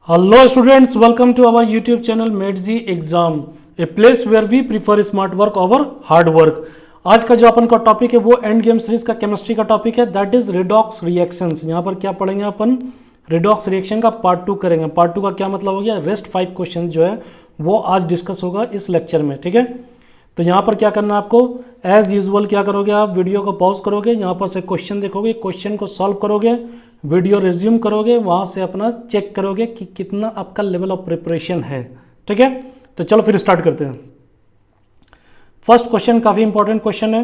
Hello students, welcome to our YouTube channel MedZ Exam, a place where we prefer smart work over hard work. आज का जो अपन का topic है वो end game series का chemistry का टॉपिक है, दैट इज रिडॉक्स रिएक्शंस। यहाँ पर क्या पढ़ेंगे अपन, रिडॉक्स रिएक्शन का पार्ट 2 करेंगे। पार्ट 2 का क्या मतलब हो गया, रेस्ट 5 क्वेश्चन जो है वो आज डिस्कस होगा इस लेक्चर में, ठीक है। तो यहाँ पर क्या करना है आपको, एज यूजुअल क्या करोगे आप, वीडियो को पॉज करोगे, यहाँ पर से क्वेश्चन देखोगे, क्वेश्चन को सॉल्व करोगे, वीडियो रिज्यूम करोगे, वहाँ से अपना चेक करोगे कि कितना आपका लेवल ऑफ प्रिपरेशन है, ठीक है। तो चलो फिर स्टार्ट करते हैं। फर्स्ट क्वेश्चन काफ़ी इंपॉर्टेंट क्वेश्चन है,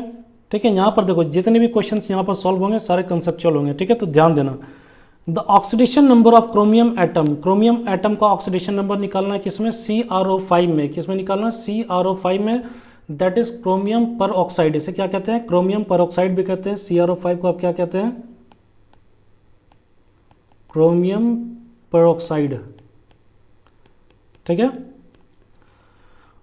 ठीक है। यहाँ पर देखो जितने भी क्वेश्चंस यहाँ पर सॉल्व होंगे सारे कंसेप्चुअल होंगे, ठीक है। तो ध्यान देना, the oxidation number of chromium atom, chromium atom का ऑक्सीडेशन नंबर निकालना है किसमें, CrO5 में। किसमें निकालना है, CrO5 में, दैट इज क्रोमियम पर ऑक्साइड। इसे क्या कहते हैं, क्रोमियम पर ऑक्साइड भी कहते हैं। CrO5 को आप क्या कहते हैं, क्रोमियम पर ऑक्साइड, ठीक है।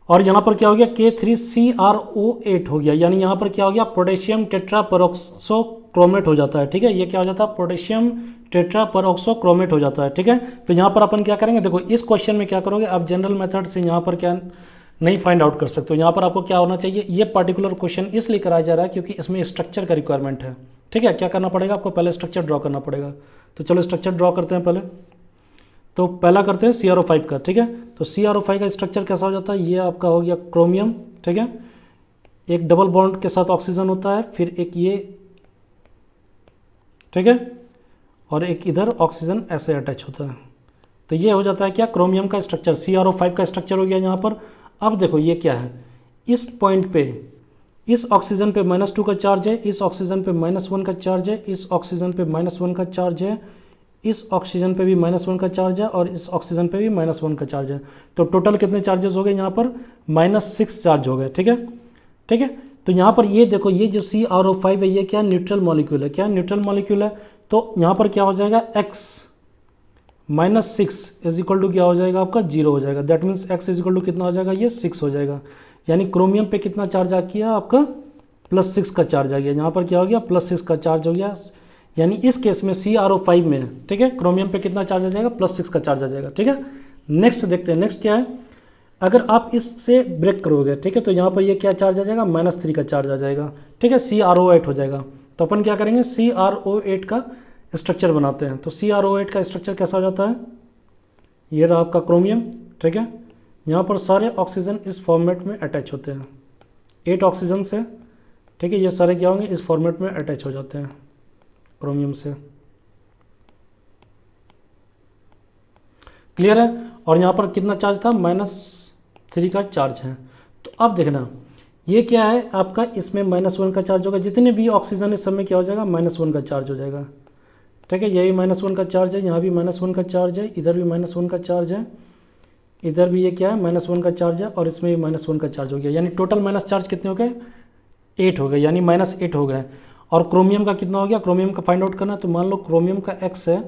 और यहाँ पर क्या हो गया, K3CrO8 हो गया, यानी यहाँ पर क्या हो गया, पोटेशियम टेट्रा परऑक्सो क्रोमेट हो जाता है, ठीक है। ये क्या हो जाता है, पोटेशियम टेट्रा परऑक्सो क्रोमेट हो जाता है, ठीक है। तो यहाँ पर अपन क्या करेंगे, देखो इस क्वेश्चन में क्या करोगे आप, जनरल मेथड से यहाँ पर क्या नहीं फाइंड आउट कर सकते हो। यहाँ पर आपको क्या होना चाहिए, ये पर्टिकुलर क्वेश्चन इसलिए कराया जा रहा है क्योंकि इसमें स्ट्रक्चर का रिक्वायरमेंट है, ठीक है। क्या करना पड़ेगा आपको, पहले स्ट्रक्चर ड्रॉ करना पड़ेगा। तो चलो स्ट्रक्चर ड्रॉ करते हैं पहले। तो पहला करते हैं CrO5 का, ठीक है। तो CrO5 का स्ट्रक्चर कैसा हो जाता है, ये आपका हो गया क्रोमियम, ठीक है। एक डबल बॉन्ड के साथ ऑक्सीजन होता है, फिर एक ये, ठीक है, और एक इधर ऑक्सीजन ऐसे अटैच होता है। तो ये हो जाता है क्या, क्रोमियम का स्ट्रक्चर। CrO5 का स्ट्रक्चर हो गया यहाँ पर। अब देखो ये क्या है, इस पॉइंट पे इस ऑक्सीजन पे -2 का चार्ज है, इस ऑक्सीजन पे -1 का चार्ज है, इस ऑक्सीजन पे -1 का चार्ज है, इस ऑक्सीजन पे भी -1 का चार्ज है, और इस ऑक्सीजन पे भी -1 का चार्ज है। तो टोटल कितने चार्जेस हो गए यहाँ पर, -6 चार्ज हो गए, ठीक है, ठीक है। तो यहाँ पर ये देखो, ये जो CrO5 है ये क्या, न्यूट्रल मॉलिक्यूल है। क्या न्यूट्रल मॉलिक्यूल है, तो यहाँ पर क्या हो जाएगा, x -6 इज इक्वल टू क्या हो जाएगा आपका, 0 हो जाएगा। That means x is equal to कितना हो जाएगा, ये 6 हो जाएगा। यानी क्रोमियम पे कितना चार्ज आ गया आपका, +6 का चार्ज आ गया। यहाँ पर क्या हो गया, +6 का चार्ज हो गया। यानी इस केस में CrO5 में, ठीक है, क्रोमियम पे कितना चार्ज आ जाएगा, +6 का चार्ज आ जाएगा, ठीक है। नेक्स्ट देखते हैं, नेक्स्ट क्या है, अगर आप इससे ब्रेक करोगे, ठीक है, तो यहाँ पर ये क्या चार्ज आ जाएगा, -3 का चार्ज आ जाएगा, ठीक है, CrO8 हो जाएगा। तो अपन क्या करेंगे, CrO8 का स्ट्रक्चर बनाते हैं। तो CrO8 का स्ट्रक्चर कैसा हो जाता है, ये रहा आपका क्रोमियम, ठीक है। यहाँ पर सारे ऑक्सीजन इस फॉर्मेट में अटैच होते हैं, 8 ऑक्सीजन से, ठीक है। ये सारे क्या होंगे, इस फॉर्मेट में अटैच हो जाते हैं क्रोमियम से, क्लियर है। और यहाँ पर कितना चार्ज था, -3 का चार्ज है। तो अब देखना ये क्या है आपका, इसमें -1 का चार्ज होगा, जितने भी ऑक्सीजन इस समय क्या हो जाएगा, -1 का चार्ज हो जाएगा, ठीक है। यही -1 का चार्ज है, यहाँ भी -1 का चार्ज है, इधर भी -1 का चार्ज है, इधर भी ये क्या है, -1 का चार्ज है, और इसमें भी -1 का चार्ज हो गया। यानी टोटल माइनस चार्ज कितने हो गए, 8 हो गए, यानी -8 हो गए। और क्रोमियम का कितना हो गया, क्रोमियम का फाइंड आउट करना, तो मान लो क्रोमियम का x है,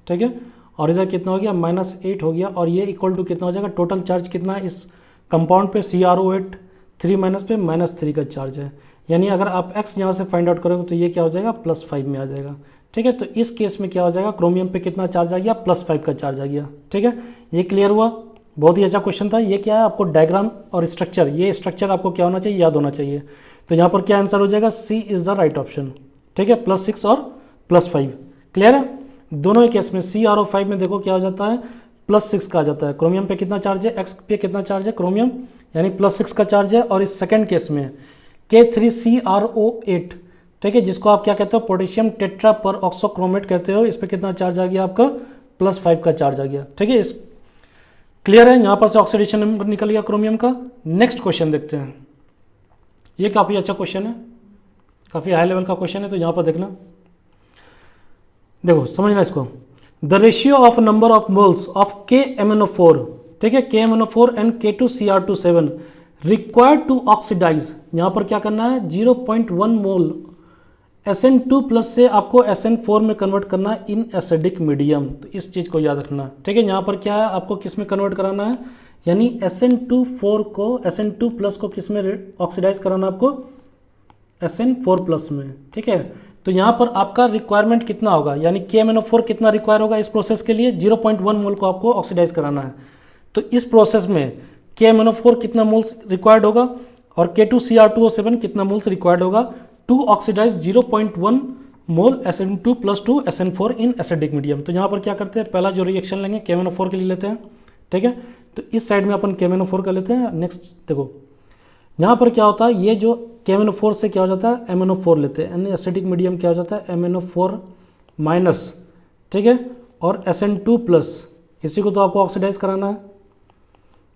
ठीक है, और इधर कितना हो गया, -8 हो गया, और ये इक्वल टू कितना हो जाएगा, टोटल चार्ज कितना है इस कंपाउंड पे, CrO8 3- पे -3 का चार्ज है। यानी अगर आप x यहाँ से फाइंड आउट करोगे तो ये क्या हो जाएगा, +5 में आ जाएगा, ठीक है। तो इस केस में क्या हो जाएगा, क्रोमियम पे कितना चार्ज आ गया, +5 का चार्ज आ गया, ठीक है। ये क्लियर हुआ, बहुत ही अच्छा क्वेश्चन था। ये क्या है, आपको डायग्राम और स्ट्रक्चर, ये स्ट्रक्चर आपको क्या होना चाहिए, याद होना चाहिए। तो यहाँ पर क्या आंसर हो जाएगा, C is the right option, ठीक है, +6 और +5, क्लियर है। दोनों ही केस में CrO5 में देखो क्या हो जाता है, +6 का आ जाता है। क्रोमियम पे कितना चार्ज है, x पे कितना चार्ज है, क्रोमियम, यानी +6 का चार्ज है। और इस सेकंड केस में K3CrO8, ठीक है, जिसको आप क्या कहते हो, पोटेशियम टेट्रा पर ऑक्सोक्रोमेट कहते हो, इस पर कितना चार्ज आ गया आपका, +5 का चार्ज आ गया, ठीक है। इस क्लियर है, यहाँ पर से ऑक्सीडेशन नंबर निकल गया क्रोमियम का। नेक्स्ट क्वेश्चन देखते हैं, ये काफ़ी अच्छा क्वेश्चन है, काफ़ी हाई लेवल का क्वेश्चन है। तो यहाँ पर देखना, देखो समझना इसको, the ratio of number of moles of KMnO4, ठीक है, KMnO4 and K2Cr27 required to oxidise. यहाँ पर क्या करना है, 0.1 मोल SN2+ से आपको SN4 में कन्वर्ट करना है इन एसिडिक मीडियम। तो इस चीज़ को याद रखना, ठीक है। यहाँ पर क्या है, आपको किस में कन्वर्ट कराना है, यानी SN2+ को किस में ऑक्सीडाइज कराना है आपको, SN4+ में, ठीक है। तो यहाँ पर आपका रिक्वायरमेंट कितना होगा, यानी KMnO4 कितना रिक्वायर होगा इस प्रोसेस के लिए, 0.1 मोल को आपको ऑक्सीडाइज कराना है। तो इस प्रोसेस में KMnO4 कितना मोल्स रिक्वायर्ड होगा और K2Cr2O7 कितना मोल्स रिक्वायर्ड होगा to oxidise 0.1 mole SN2 + 2 SN4 in acidic medium. तो यहाँ पर क्या करते हैं, पहला जो रिएक्शन लेंगे KMnO4 के लिए लेते हैं, ठीक है। तो इस साइड में अपन KMnO4 का लेते हैं। नेक्स्ट देखो यहाँ पर क्या होता है, ये जो KMnO4 से क्या हो जाता है MnO4 लेते हैं, यानी एसिडिक मीडियम क्या हो जाता है MnO4-, ठीक है, और SN2+, इसी को तो आपको ऑक्सीडाइज कराना है।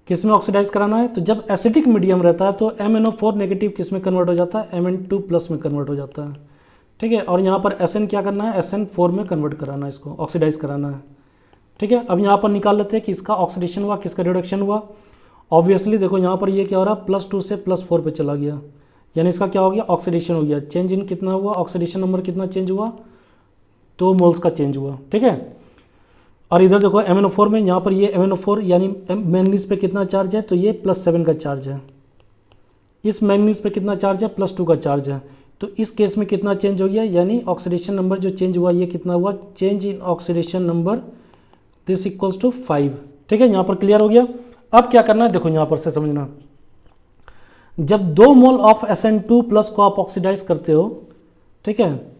किस में ऑक्सीडाइज कराना है, तो जब एसिडिक मीडियम रहता है तो MnO4- किस में कन्वर्ट हो जाता है, Mn2+ में कन्वर्ट हो जाता है, ठीक है। और यहाँ पर Sn क्या करना है, SN4 में कन्वर्ट कराना है, इसको ऑक्सीडाइज कराना है, ठीक है। अब यहाँ पर निकाल लेते हैं कि इसका ऑक्सीडेशन हुआ, किसका रिडक्शन हुआ। ऑब्वियसली देखो यहाँ पर ये क्या हो रहा है, +2 से +4 पे चला गया, यानी इसका क्या हो गया, ऑक्सीडेशन हो गया। चेंज इन कितना हुआ, ऑक्सीडेशन नंबर कितना चेंज हुआ, 2 मोल्स का चेंज हुआ, ठीक है। और इधर देखो MnO4 में, यहाँ पर ये MnO4 यानी मैंगनीज पे कितना चार्ज है, तो ये +7 का चार्ज है। इस मैंगनीज पे कितना चार्ज है, +2 का चार्ज है। तो इस केस में कितना चेंज हो गया, यानी ऑक्सीडेशन नंबर जो चेंज हुआ ये कितना हुआ, change in oxidation number this equals to 5, ठीक है। यहाँ पर क्लियर हो गया। अब क्या करना है, देखो यहाँ पर से समझना, जब 2 मोल ऑफ SN2+ को आप ऑक्सीडाइज करते हो, ठीक है,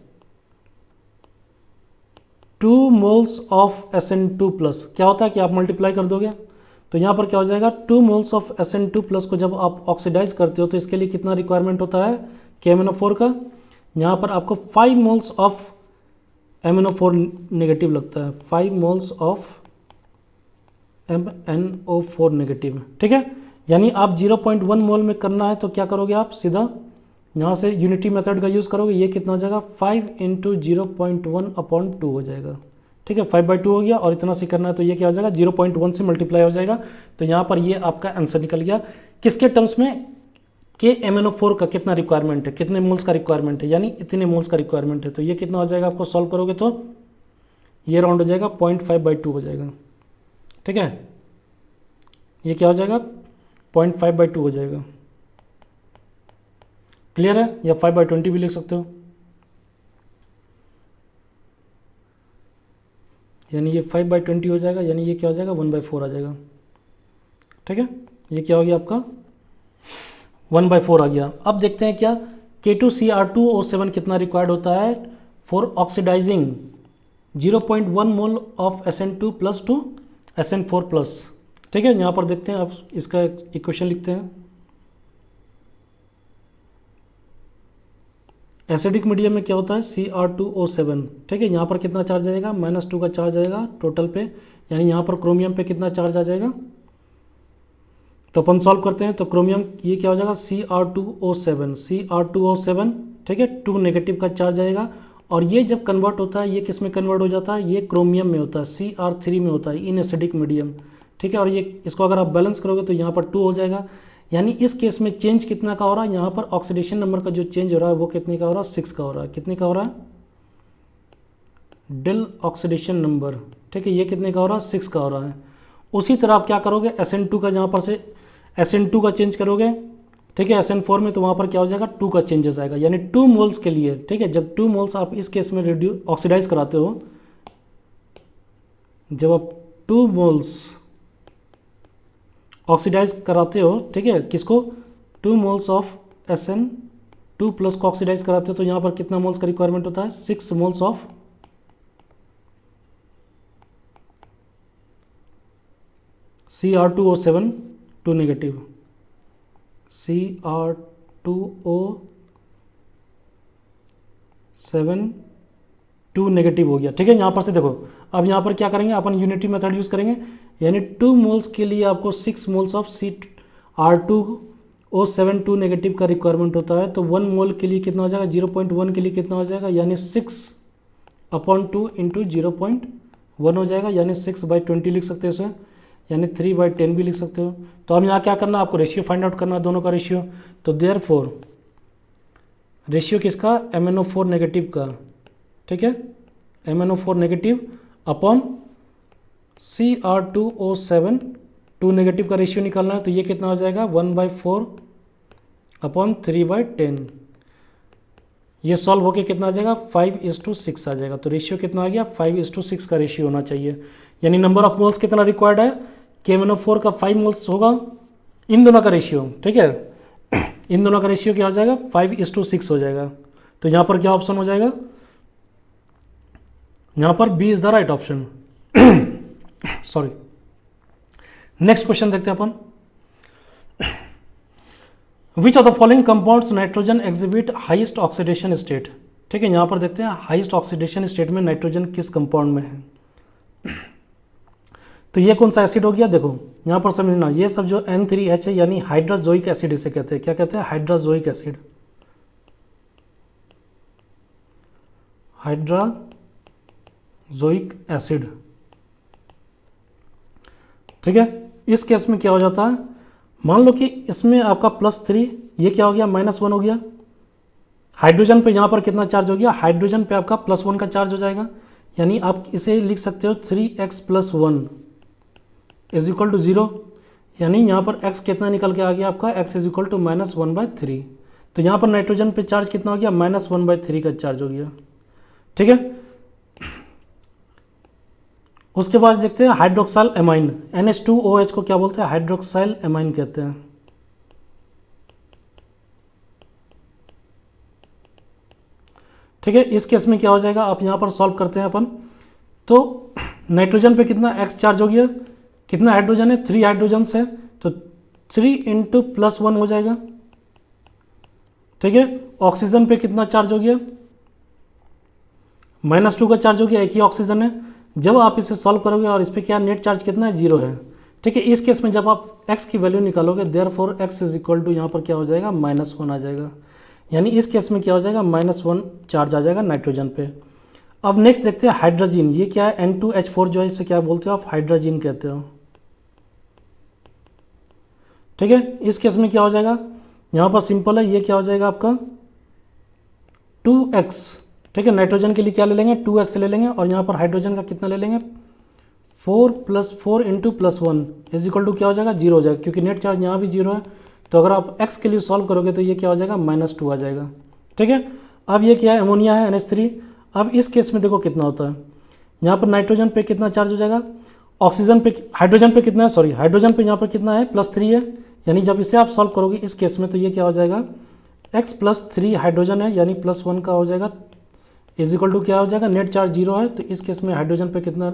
2 मोल्स ऑफ SN2+, क्या होता है कि आप मल्टीप्लाई कर दोगे तो यहाँ पर क्या हो जाएगा, 2 मोल्स ऑफ SN2+ को जब आप ऑक्सीडाइज करते हो तो इसके लिए कितना रिक्वायरमेंट होता है KMnO4 का, यहाँ पर आपको 5 मोल्स ऑफ MnO4- लगता है, 5 मोल्स ऑफ MnO4-, ठीक है। यानी आप 0.1 मोल में करना है तो क्या करोगे, आप सीधा यहाँ से यूनिटी मेथड का यूज़ करोगे, ये कितना हो जाएगा 5 × 0.1/2 हो जाएगा, ठीक है। 5/2 हो गया, और इतना से करना है तो ये क्या हो जाएगा 0.1 से मल्टीप्लाई हो जाएगा। तो यहाँ पर ये आपका आंसर निकल गया, किसके टर्म्स में, KMnO4 का कितना रिक्वायरमेंट है, कितने मोल्स का रिक्वायरमेंट है, यानी इतने मोल्स का रिक्वायरमेंट है। तो ये कितना हो जाएगा, आपको सॉल्व करोगे तो ये राउंड हो जाएगा 0.5/2 हो जाएगा, ठीक है। ये क्या हो जाएगा 0.5/2 हो जाएगा, क्लियर है। या 5/20 भी लिख सकते हो, यानी ये 5/20 हो जाएगा, यानी ये क्या हो जाएगा 1/4 आ जाएगा, ठीक है। ये क्या हो गया आपका 1/4 आ गया। अब देखते हैं क्या K2Cr2O7 कितना रिक्वायर्ड होता है for oxidising 0.1 mole of SN2+ to SN4+, ठीक है। यहाँ पर देखते हैं, आप इसका इक्वेशन लिखते हैं। एसिडिक मीडियम में क्या होता है Cr2O7, ठीक है। यहाँ पर कितना चार्ज आएगा, -2 का चार्ज आएगा टोटल पे, यानी यहाँ पर क्रोमियम पे कितना चार्ज आ जाएगा। तो अपन सॉल्व करते हैं, तो क्रोमियम ये क्या हो जाएगा Cr2O7, ठीक है, 2 नेगेटिव का चार्ज आएगा। और ये जब कन्वर्ट होता है, ये किस में कन्वर्ट हो जाता है, ये क्रोमियम में होता है, Cr3 में होता है इन एसिडिक मीडियम, ठीक है। और ये इसको अगर आप बैलेंस करोगे तो यहाँ पर 2 हो जाएगा, यानी इस केस में चेंज कितना का हो रहा है, यहाँ पर ऑक्सीडेशन नंबर का जो चेंज हो रहा है वो कितने का हो रहा है, 6 का हो रहा है। कितने का हो रहा है, डेल ऑक्सीडेशन नंबर, ठीक है, ये कितने का हो रहा है, 6 का हो रहा है। उसी तरह आप क्या करोगे, SN2 का जहाँ पर से SN2 का चेंज करोगे, ठीक है, SN4 में, तो वहाँ पर क्या हो जाएगा 2 का चेंजेस आएगा, यानी 2 मोल्स के लिए, ठीक है। जब 2 मोल्स आप इस केस में रिड्यूस ऑक्सीडाइज कराते हो, जब आप 2 मोल्स ऑक्सीडाइज कराते हो, ठीक है, किसको 2 मोल्स ऑफ SN2+ को ऑक्सीडाइज कराते हो, तो यहाँ पर कितना मोल्स का रिक्वायरमेंट होता है 6 moles of Cr2O7 2 negative, Cr2O7 2 negative हो गया, ठीक है। यहाँ पर से देखो, अब यहाँ पर क्या करेंगे, अपन यूनिटी मेथड यूज़ करेंगे, यानी 2 मोल्स के लिए आपको 6 मोल्स ऑफ Cr2O7 2 नेगेटिव का रिक्वायरमेंट होता है। तो 1 मोल के लिए कितना हो जाएगा, 0.1 के लिए कितना हो जाएगा, यानी 6/2 × 0.1 हो जाएगा, यानी 6/20 लिख सकते हो इसे, यानी 3/10 भी लिख सकते हो। तो अब यहाँ क्या करना है, आपको रेशियो फाइंड आउट करना है, दोनों का रेशियो। तो देयरफॉर रेशियो किसका, MnO4- का, ठीक है, MnO4- अपॉन Cr2O7 2 नेगेटिव का रेशियो निकालना है। तो ये कितना हो जाएगा 1/4/3/10, ये सॉल्व होके कितना आ जाएगा 5:6 आ जाएगा। तो रेशियो कितना आ गया 5:6 का रेशियो होना चाहिए। यानी नंबर ऑफ मोल्स कितना रिक्वायर्ड है, KMnO4 का 5 मोल्स होगा, इन दोनों का रेशियो, ठीक है, इन दोनों का रेशियो क्या हो जाएगा 5:6 हो जाएगा। तो यहाँ पर क्या ऑप्शन हो जाएगा, यहाँ पर B is the right option. Sorry. Next question देखते हैं अपन। Which of the following compounds nitrogen exhibit highest oxidation state. ठीक है, यहाँ पर देखते हैं हाईएस्ट ऑक्सीडेशन स्टेट में नाइट्रोजन किस कंपाउंड में है। तो ये कौन सा एसिड हो गया, देखो यहाँ पर समझना, ये सब जो N3H है यानी हाइड्राजोइक एसिड इसे कहते हैं। क्या कहते हैं, हाइड्राजोइक एसिड। हाइड्राजोइक एसिड, ठीक है। इस केस में क्या हो जाता है, मान लो कि इसमें आपका +3, ये क्या हो गया -1 हो गया। हाइड्रोजन पे यहाँ पर कितना चार्ज हो गया, हाइड्रोजन पे आपका +1 का चार्ज हो जाएगा। यानी आप इसे लिख सकते हो 3x + 1 = 0। यानी यहाँ पर x कितना निकल के आ गया आपका, x = -1/3। तो यहाँ पर नाइट्रोजन पे चार्ज कितना हो गया, -1/3 का चार्ज हो गया, ठीक है। उसके बाद देखते हैं हाइड्रोक्साइल एमाइन, NH2OH को क्या बोलते हैं, हाइड्रोक्साइल एमाइन कहते हैं। ठीक है, इस केस में क्या हो जाएगा, आप यहाँ पर सॉल्व करते हैं अपन। तो नाइट्रोजन पे कितना x चार्ज हो गया, कितना हाइड्रोजन है, 3 हाइड्रोजन है, तो 3 × +1 हो जाएगा, ठीक है। ऑक्सीजन पे कितना चार्ज हो गया, -2 का चार्ज हो गया, एक ही ऑक्सीजन है। जब आप इसे सॉल्व करोगे और इस पर क्या नेट चार्ज कितना है, 0 है, ठीक है। इस केस में जब आप x की वैल्यू निकालोगे, देयरफॉर x = यहाँ पर क्या हो जाएगा, -1 आ जाएगा। यानी इस केस में क्या हो जाएगा, -1 चार्ज आ जाएगा नाइट्रोजन पे। अब नेक्स्ट देखते हैं हाइड्रोजन, ये क्या है, N2H4 जो है, इसे क्या बोलते हो आप, हाइड्रोजन कहते हो, ठीक है। इस केस में क्या हो जाएगा, यहाँ पर सिंपल है, ये क्या हो जाएगा आपका 2x, ठीक है। नाइट्रोजन के लिए क्या ले लेंगे, 2x ले लेंगे, और यहाँ पर हाइड्रोजन का कितना ले लेंगे, 4 + 4 × +1 = क्या हो जाएगा, 0 हो जाएगा, क्योंकि नेट चार्ज यहाँ भी 0 है। तो अगर आप x के लिए सॉल्व करोगे तो ये क्या हो जाएगा, -2 आ जाएगा, ठीक है। अब ये क्या है, अमोनिया है, NH3। अब इस केस में देखो कितना होता है, यहाँ पर नाइट्रोजन पे कितना चार्ज हो जाएगा, ऑक्सीजन पे, हाइड्रोजन पे कितना है, सॉरी हाइड्रोजन पे यहाँ पर कितना है, +3 है। यानी जब इसे आप सॉल्व करोगे इस केस में, तो ये क्या हो जाएगा, x + 3 हाइड्रोजन है, यानी +1 का हो जाएगा, = क्या हो जाएगा, नेट चार्ज 0 है। तो इस केस में हाइड्रोजन पे कितना,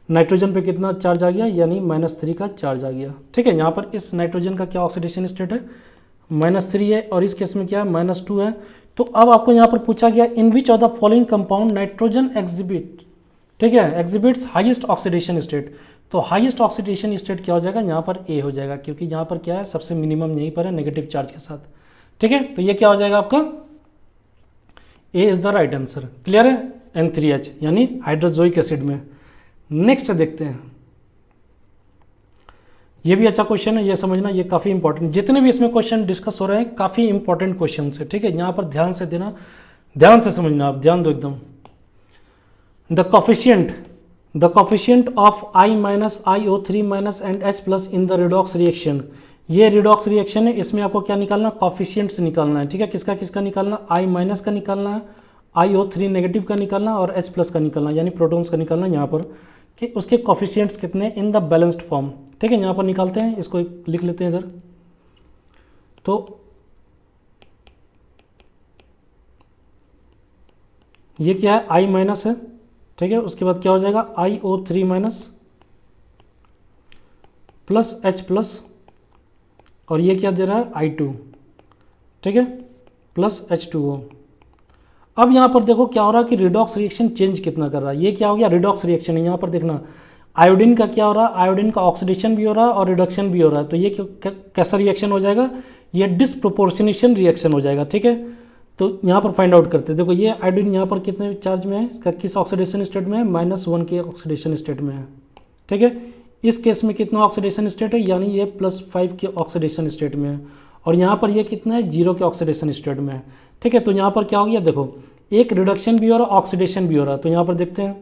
नाइट्रोजन पे कितना चार्ज आ गया, यानी -3 का चार्ज आ गया, ठीक है। यहाँ पर इस नाइट्रोजन का क्या ऑक्सीडेशन स्टेट है, -3 है, और इस केस में क्या है, -2 है। तो अब आपको यहाँ पर पूछा गया, in which of the following compound nitrogen exhibit, ठीक है, एग्जिबिट्स हाईएस्ट ऑक्सीडेशन स्टेट। तो हाईएस्ट ऑक्सीडेशन स्टेट क्या हो जाएगा, यहाँ पर A हो जाएगा, क्योंकि यहाँ पर क्या है, सबसे मिनिमम यहीं पर है, नेगेटिव चार्ज के साथ, ठीक है। तो ये क्या हो जाएगा आपका, A is the right answer. Clear है, N3H यानी हाइड्रोजोइक एसिड में। नेक्स्ट देखते हैं, ये भी अच्छा क्वेश्चन है, ये समझना, ये काफ़ी इंपॉर्टेंट, जितने भी इसमें क्वेश्चन डिस्कस हो रहे हैं काफ़ी इंपॉर्टेंट क्वेश्चन है, ठीक है। यहाँ पर ध्यान से देना, ध्यान से समझना, आप ध्यान दो एकदम। The coefficient of I- IO3- and H+ in the redox reaction. ये रिडॉक्स रिएक्शन है, इसमें आपको क्या निकालना, कॉफिशिएंट्स निकालना है, ठीक है। किसका किसका निकालना, I- का निकालना है, IO3- का निकालना, और H+ का निकालना, यानी प्रोटॉन्स का निकालना यहाँ पर, कि उसके कॉफिशिएंट्स कितने इन द बैलेंस्ड फॉर्म, ठीक है। यहाँ पर निकालते हैं, इसको लिख लेते हैं इधर। तो ये क्या है, I- है, ठीक है। उसके बाद क्या हो जाएगा, IO3- + H+, और ये क्या दे रहा है, I2, ठीक है, + H2O। अब यहाँ पर देखो क्या हो रहा है कि रिडॉक्स रिएक्शन चेंज कितना कर रहा है, ये क्या हो गया, रिडॉक्स रिएक्शन है। यहाँ पर देखना आयोडीन का क्या हो रहा है, आयोडीन का ऑक्सीडेशन भी हो रहा है और रिडक्शन भी हो रहा है। तो ये कैसा रिएक्शन हो जाएगा, ये डिसप्रोपोर्शनेशन रिएक्शन हो जाएगा, ठीक है। तो यहाँ पर फाइंड आउट करते हैं, देखो ये आयोडीन यहाँ पर कितने चार्ज में है, इसका किस ऑक्सीडेशन स्टेट में है, -1 के ऑक्सीडेशन स्टेट में है, ठीक है। इस केस में कितना ऑक्सीडेशन स्टेट है, यानी ये +5 के ऑक्सीडेशन स्टेट में है, और यहाँ पर ये कितना है, 0 के ऑक्सीडेशन स्टेट में है, ठीक है। तो यहाँ पर क्या हो गया, देखो एक रिडक्शन भी हो रहा है, ऑक्सीडेशन भी हो रहा है। तो यहाँ पर देखते हैं,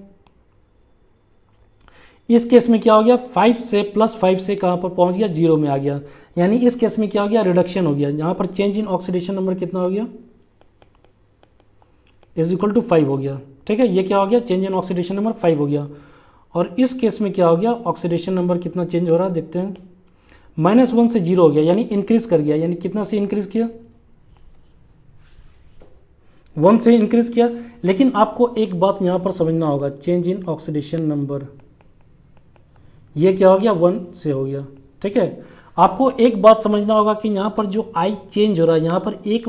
इस केस में क्या हो गया, 5 से +5 से कहाँ पर पहुँच गया, 0 में आ गया। यानी इस केस में क्या हो गया, रिडक्शन हो गया। यहाँ पर चेंज इन ऑक्सीडेशन नंबर कितना हो गया, इज इक्वल टू 5 हो गया। ठीक है, ये क्या हो गया, चेंज इन ऑक्सीडेशन नंबर 5 हो गया। और इस केस में क्या हो गया, ऑक्सीडेशन नंबर कितना चेंज हो रहा है देखते हैं, -1 से 0 हो गया, यानी इंक्रीज कर गया। यानी कितना से इंक्रीज किया, 1 से इंक्रीज किया। लेकिन आपको एक बात यहाँ पर समझना होगा, चेंज इन ऑक्सीडेशन नंबर ये क्या हो गया, 1 से हो गया। ठीक है, आपको एक बात समझना होगा कि यहाँ पर जो आई चेंज हो रहा है, यहाँ पर एक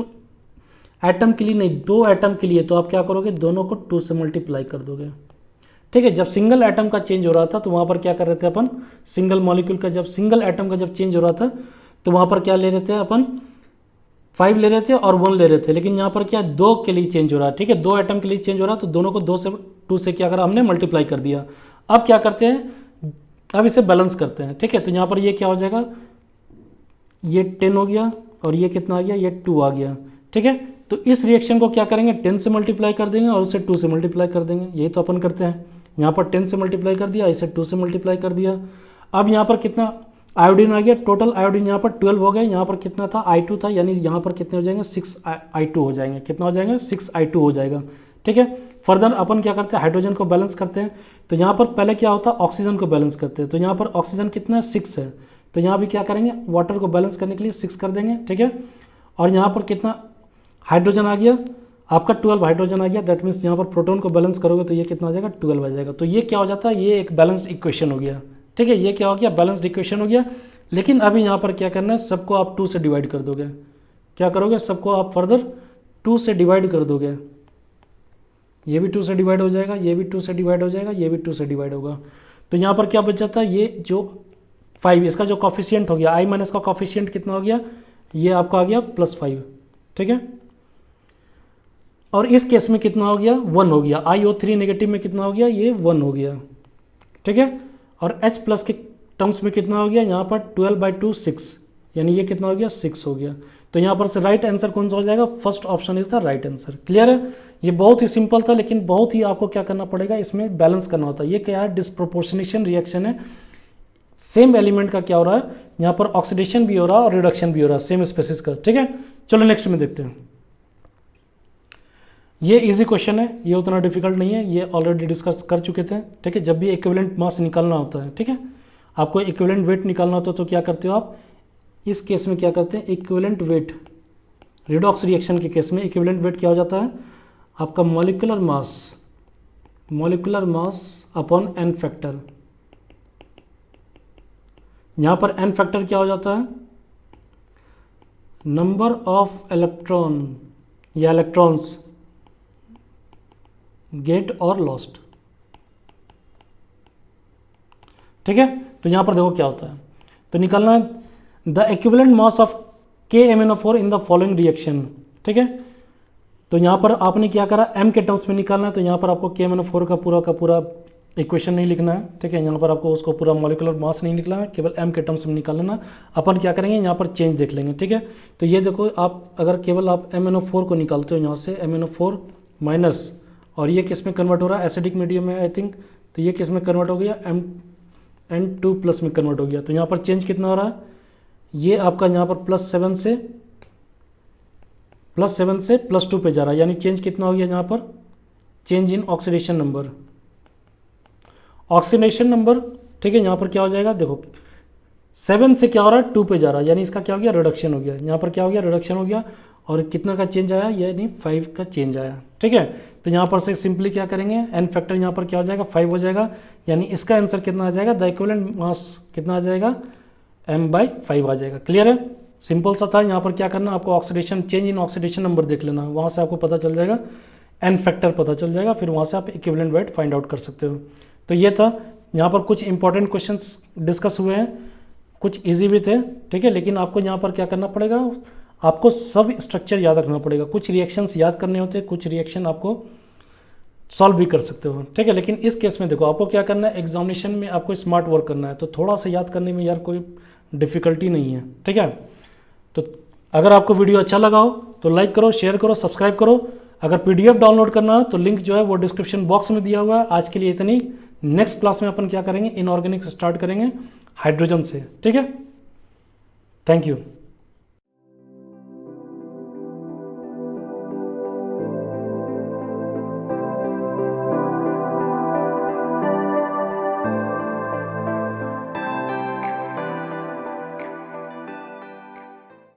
एटम के लिए नहीं, 2 एटम के लिए, तो आप क्या करोगे, दोनों को 2 से मल्टीप्लाई कर दोगे। ठीक है, जब सिंगल एटम का चेंज हो रहा था तो वहाँ पर क्या कर रहे थे अपन, सिंगल मॉलिक्यूल का, जब सिंगल एटम का जब चेंज हो रहा था तो वहाँ पर क्या ले रहे थे अपन, 5 ले रहे थे और 1 ले रहे थे। लेकिन यहाँ पर क्या 2 के लिए चेंज हो रहा है। ठीक है, 2 एटम के लिए चेंज हो रहा है, तो दोनों को 2 से क्या करा हमने, मल्टीप्लाई कर दिया। अब क्या करते हैं, अब इसे बैलेंस करते हैं। ठीक है, तो यहाँ पर ये क्या हो जाएगा, ये 10 हो गया और ये कितना आ गया, ये 2 आ गया। ठीक है, तो इस रिएक्शन को क्या करेंगे, 10 से मल्टीप्लाई कर देंगे और उसे 2 से मल्टीप्लाई कर देंगे। यही तो अपन करते हैं, यहाँ पर 10 से मल्टीप्लाई कर दिया, इसे 2 से मल्टीप्लाई कर दिया। अब यहाँ पर कितना आयोडीन आ गया, टोटल आयोडीन यहाँ पर 12 हो गया। यहाँ पर कितना था, I2 था, यानी यहाँ पर कितने हो जाएंगे, 6I2 हो जाएंगे। कितना हो जाएगा, 6I2 हो जाएगा। ठीक है, फर्दर अपन क्या करते हैं, हाइड्रोजन को बैलेंस करते हैं। तो यहाँ पर पहले क्या होता है, ऑक्सीजन को बैलेंस करते हैं। तो यहाँ पर ऑक्सीजन कितना है, 6 है, तो यहाँ भी क्या करेंगे, वाटर को बैलेंस करने के लिए 6 कर देंगे। ठीक है, और यहाँ पर कितना हाइड्रोजन आ गया, आपका 12 हाइड्रोजन आ गया। दैट मीन्स यहाँ पर प्रोटॉन को बैलेंस करोगे तो ये कितना आ जाएगा, 12 आ जाएगा। तो ये क्या हो जाता है, ये एक बैलेंस्ड इक्वेशन हो गया। ठीक है, ये क्या हो गया, बैलेंस्ड इक्वेशन हो गया। लेकिन अभी यहाँ पर क्या करना है, सबको आप 2 से डिवाइड कर दोगे। क्या करोगे, सबको आप फर्दर 2 से डिवाइड कर दोगे। ये भी 2 से डिवाइड हो जाएगा, ये भी 2 से डिवाइड हो जाएगा, ये भी 2 से डिवाइड होगा। तो यहाँ पर क्या बच जाता है, ये जो 5 इसका जो कॉफिशिएंट हो गया, I- का कॉफिशिएंट कितना हो गया, ये आपका आ गया +5। ठीक है, और इस केस में कितना हो गया, 1 हो गया। iO3 नेगेटिव में कितना हो गया, ये 1 हो गया। ठीक है, और H+ के टर्म्स में कितना हो गया, यहाँ पर 12/2 6, यानी ये कितना हो गया, 6 हो गया। तो यहाँ पर से राइट आंसर कौन सा हो जाएगा, first option is the right answer. Clear है, ये बहुत ही सिंपल था, लेकिन बहुत ही आपको क्या करना पड़ेगा, इसमें बैलेंस करना होता है। ये क्या है, डिस्प्रोपोर्शनेशन रिएक्शन है। सेम एलिमेंट का क्या हो रहा है, यहाँ पर ऑक्सीडेशन भी हो रहा है और रिडक्शन भी हो रहा है, सेम स्पेसिस का। ठीक है, चलो नेक्स्ट में देखते हैं। ये इजी क्वेश्चन है, ये उतना डिफिकल्ट नहीं है, ये ऑलरेडी डिस्कस कर चुके थे। ठीक है, जब भी इक्विवेलेंट मास निकालना होता है, ठीक है, आपको इक्विवेलेंट वेट निकालना होता है, तो क्या करते हो आप, इस केस में क्या करते हैं, इक्विवेलेंट वेट, रिडॉक्स रिएक्शन के केस में इक्विवेलेंट वेट क्या हो जाता है, आपका molecular mass upon n factor. यहाँ पर n फैक्टर क्या हो जाता है, नंबर ऑफ इलेक्ट्रॉन या इलेक्ट्रॉन्स गेट और लॉस्ट। ठीक है, तो यहाँ पर देखो क्या होता है, तो निकालना है the equivalent mass of KMnO4 in the following reaction. ठीक है, तो यहाँ पर आपने क्या करा, m के टर्म्स में निकालना है, तो यहाँ पर आपको KMnO4 का पूरा इक्वेशन नहीं लिखना है। ठीक है, यहाँ पर आपको उसको पूरा मॉलिक्यूलर मास नहीं निकलना है, केवल m के टर्म्स में निकाल लेना। अपन क्या करेंगे, यहाँ पर चेंज देख लेंगे। ठीक है, तो ये देखो, आप अगर केवल आप MnO4 को निकालते हो यहाँ से, MnO4 माइनस, और ये किस में कन्वर्ट हो रहा है, एसिडिक मीडियम में आई थिंक, तो ये किस में कन्वर्ट हो गया, N2+ में कन्वर्ट हो गया। तो यहाँ पर चेंज कितना हो रहा है, ये आपका यहाँ पर +7 से +2 पे जा रहा है, यानी चेंज कितना हो गया यहाँ पर, चेंज इन ऑक्सीडेशन नंबर। ठीक है, यहाँ पर क्या हो जाएगा, देखो 7 से क्या हो रहा है, 2 पे जा रहा है, यानी इसका क्या हो गया, रिडक्शन हो गया। यहाँ पर क्या हो गया, रिडक्शन हो गया, और कितना का चेंज आया, यानी 5 का चेंज आया। ठीक है, तो यहाँ पर से सिंपली क्या करेंगे, n फैक्टर यहाँ पर क्या हो जाएगा, 5 हो जाएगा, यानी इसका आंसर कितना आ जाएगा, द इक्विवेलेंट मास कितना आ जाएगा, m/5 आ जाएगा। क्लियर है, सिंपल सा था। यहाँ पर क्या करना, आपको oxidation, change in oxidation number देख लेना, वहाँ से आपको पता चल जाएगा, n फैक्टर पता चल जाएगा, फिर वहाँ से आप इक्विवेलेंट वेट फाइंड आउट कर सकते हो। तो ये था, यहाँ पर कुछ इंपॉर्टेंट क्वेश्चंस डिस्कस हुए हैं, कुछ इजी भी थे। ठीक है, लेकिन आपको यहाँ पर क्या करना पड़ेगा, आपको सब स्ट्रक्चर याद रखना पड़ेगा। कुछ रिएक्शंस याद करने होते हैं, कुछ रिएक्शन आपको सॉल्व भी कर सकते हो। ठीक है, लेकिन इस केस में देखो, आपको क्या करना है, एग्जामिनेशन में आपको स्मार्ट वर्क करना है, तो थोड़ा सा याद करने में यार कोई डिफ़िकल्टी नहीं है। ठीक है, तो अगर आपको वीडियो अच्छा लगा हो तो लाइक करो, शेयर करो, सब्सक्राइब करो। अगर PDF डाउनलोड करना हो तो लिंक जो है वो डिस्क्रिप्शन बॉक्स में दिया हुआ है। आज के लिए इतनी, नेक्स्ट क्लास में अपन क्या करेंगे, इनऑर्गेनिक स्टार्ट करेंगे हाइड्रोजन से। ठीक है, थैंक यू।